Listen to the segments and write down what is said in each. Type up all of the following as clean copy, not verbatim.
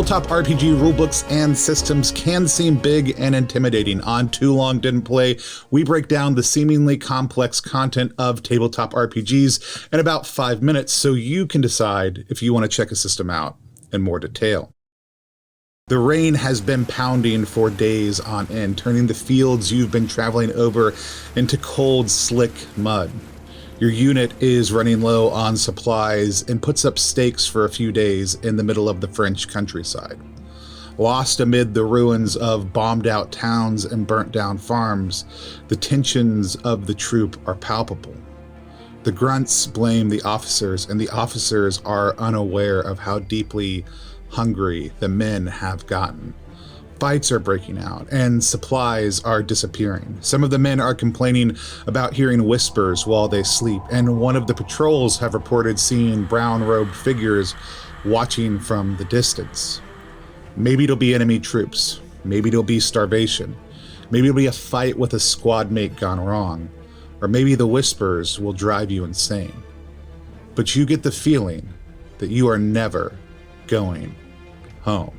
Tabletop RPG rulebooks and systems can seem big and intimidating. On Too Long Didn't Play, we break down the seemingly complex content of tabletop RPGs in about 5 minutes so you can decide if you want to check a system out in more detail. The rain has been pounding for days on end, turning the fields you've been traveling over into cold, slick mud. Your unit is running low on supplies and puts up stakes for a few days in the middle of the French countryside. Lost amid the ruins of bombed-out towns and burnt-down farms, the tensions of the troop are palpable. The grunts blame the officers, and the officers are unaware of how deeply hungry the men have gotten. Fights are breaking out, and supplies are disappearing. Some of the men are complaining about hearing whispers while they sleep, and one of the patrols have reported seeing brown-robed figures watching from the distance. Maybe it'll be enemy troops. Maybe it'll be starvation. Maybe it'll be a fight with a squad mate gone wrong. Or maybe the whispers will drive you insane. But you get the feeling that you are never going home.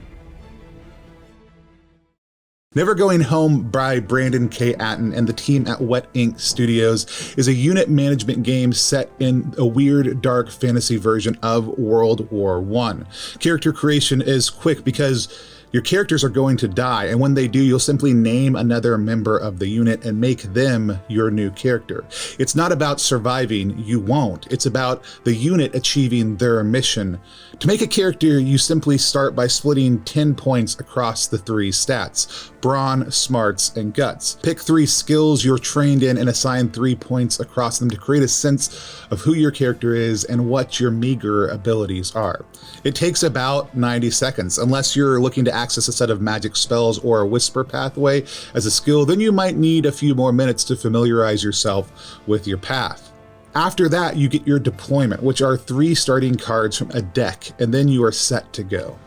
Never Going Home by Brandon K. Atten and the team at Wet Ink Studios is a unit management game set in a weird, dark fantasy version of World War I. Character creation is quick because your characters are going to die, and when they do, you'll simply name another member of the unit and make them your new character. It's not about surviving, you won't. It's about the unit achieving their mission. To make a character, you simply start by splitting 10 points across the 3 stats: brawn, smarts, and guts. Pick 3 skills you're trained in and assign 3 points across them to create a sense of who your character is and what your meager abilities are. It takes about 90 seconds, unless you're looking to access a set of magic spells or a whisper pathway as a skill, then you might need a few more minutes to familiarize yourself with your path. After that, you get your deployment, which are 3 starting cards from a deck, and then you are set to go.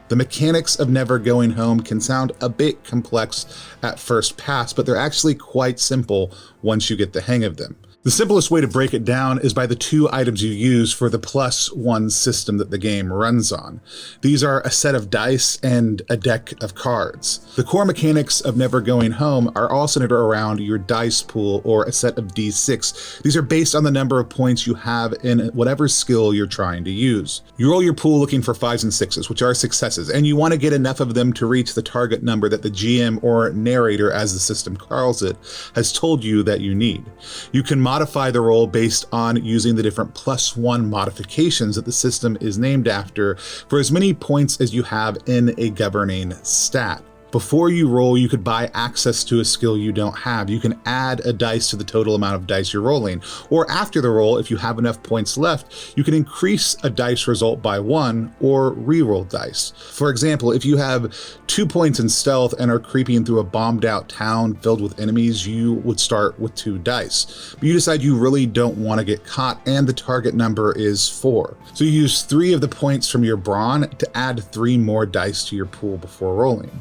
The mechanics of Never Going Home can sound a bit complex at first pass, but they're actually quite simple once you get the hang of them. The simplest way to break it down is by the 2 items you use for the Plus One system that the game runs on. These are a set of dice and a deck of cards. The core mechanics of Never Going Home are all centered around your dice pool or a set of D6. These are based on the number of points you have in whatever skill you're trying to use. You roll your pool looking for 5s and 6s, which are successes, and you want to get enough of them to reach the target number that the GM or narrator, as the system calls it, has told you that you need. You can modify the roll based on using the different Plus One modifications that the system is named after for as many points as you have in a governing stat. Before you roll, you could buy access to a skill you don't have. You can add a dice to the total amount of dice you're rolling. Or after the roll, if you have enough points left, you can increase a dice result by 1 or re-roll dice. For example, if you have 2 points in stealth and are creeping through a bombed out town filled with enemies, you would start with 2 dice. But you decide you really don't want to get caught and the target number is 4. So you use 3 of the points from your brawn to add 3 more dice to your pool before rolling.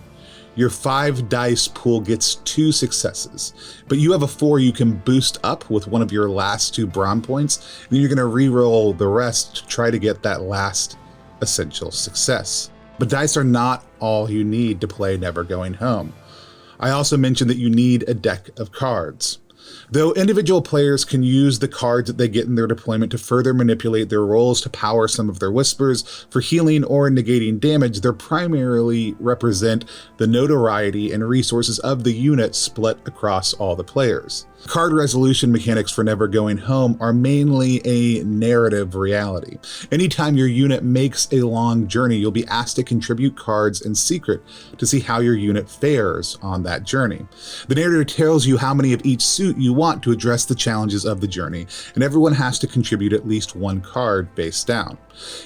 Your 5 dice pool gets 2 successes, but you have a 4 you can boost up with one of your last 2 brawn points, and then you're going to re-roll the rest to try to get that last essential success. But dice are not all you need to play Never Going Home. I also mentioned that you need a deck of cards. Though individual players can use the cards that they get in their deployment to further manipulate their rolls to power some of their whispers for healing or negating damage, they primarily represent the notoriety and resources of the unit split across all the players. Card resolution mechanics for Never Going Home are mainly a narrative reality. Anytime your unit makes a long journey, you'll be asked to contribute cards in secret to see how your unit fares on that journey. The narrator tells you how many of each suit you want to address the challenges of the journey, and everyone has to contribute at least 1 card face down.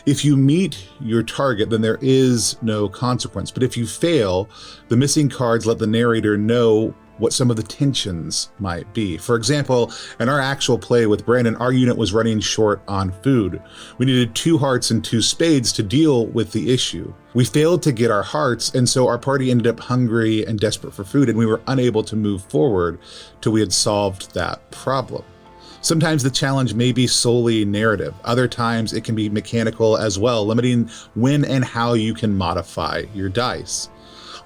If you meet your target, then there is no consequence, but if you fail, the missing cards let the narrator know what some of the tensions might be. For example, in our actual play with Brandon, our unit was running short on food. We needed 2 hearts and 2 spades to deal with the issue. We failed to get our hearts, and so our party ended up hungry and desperate for food, and we were unable to move forward till we had solved that problem. Sometimes the challenge may be solely narrative. Other times it can be mechanical as well, limiting when and how you can modify your dice.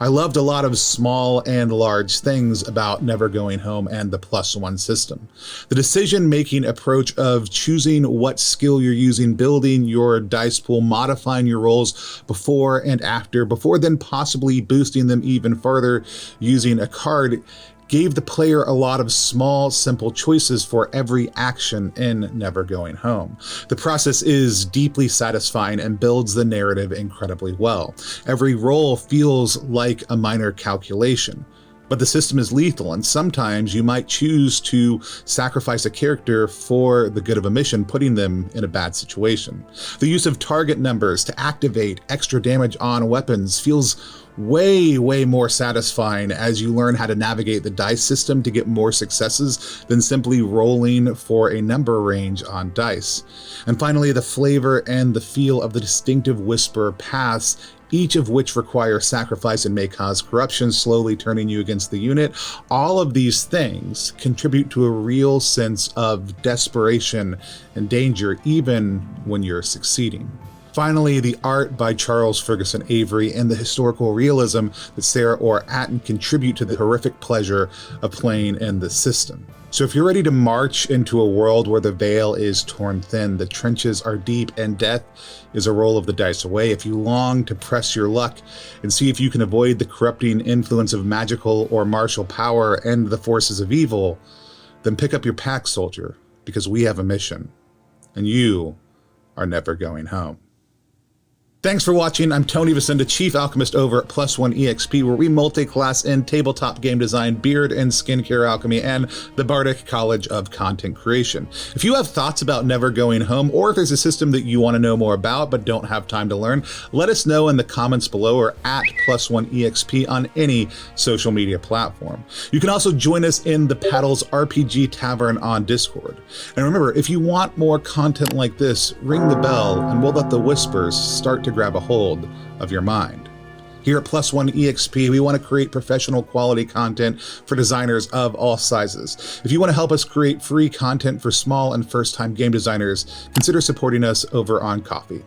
I loved a lot of small and large things about Never Going Home and the Plus One system. The decision-making approach of choosing what skill you're using, building your dice pool, modifying your rolls before and after, before then possibly boosting them even further using a card, gave the player a lot of small, simple choices for every action in Never Going Home. The process is deeply satisfying and builds the narrative incredibly well. Every roll feels like a minor calculation. But the system is lethal, and sometimes you might choose to sacrifice a character for the good of a mission, putting them in a bad situation. The use of target numbers to activate extra damage on weapons feels way more satisfying as you learn how to navigate the dice system to get more successes than simply rolling for a number range on dice. And finally, the flavor and the feel of the distinctive Whisper paths, each of which require sacrifice and may cause corruption, slowly turning you against the unit. All of these things contribute to a real sense of desperation and danger, even when you're succeeding. Finally, the art by Charles Ferguson Avery and the historical realism that Sarah Orr Atten contribute to the horrific pleasure of playing in the system. So if you're ready to march into a world where the veil is torn thin, the trenches are deep, and death is a roll of the dice away, if you long to press your luck and see if you can avoid the corrupting influence of magical or martial power and the forces of evil, then pick up your pack, soldier, because we have a mission, and you are never going home. Thanks for watching. I'm Tony Vasinda, Chief Alchemist over at Plus One Exp, where we multi-class in tabletop game design, beard and skincare alchemy, and the Bardic College of Content Creation. If you have thoughts about Never Going Home, or if there's a system that you want to know more about but don't have time to learn, let us know in the comments below or at Plus One Exp on any social media platform. You can also join us in the Paddles RPG Tavern on Discord. And remember, if you want more content like this, ring the bell and we'll let the whispers start to grab a hold of your mind. Here at Plus One Exp, we want to create professional quality content for designers of all sizes. If you want to help us create free content for small and first-time game designers, consider supporting us over on Ko-fi.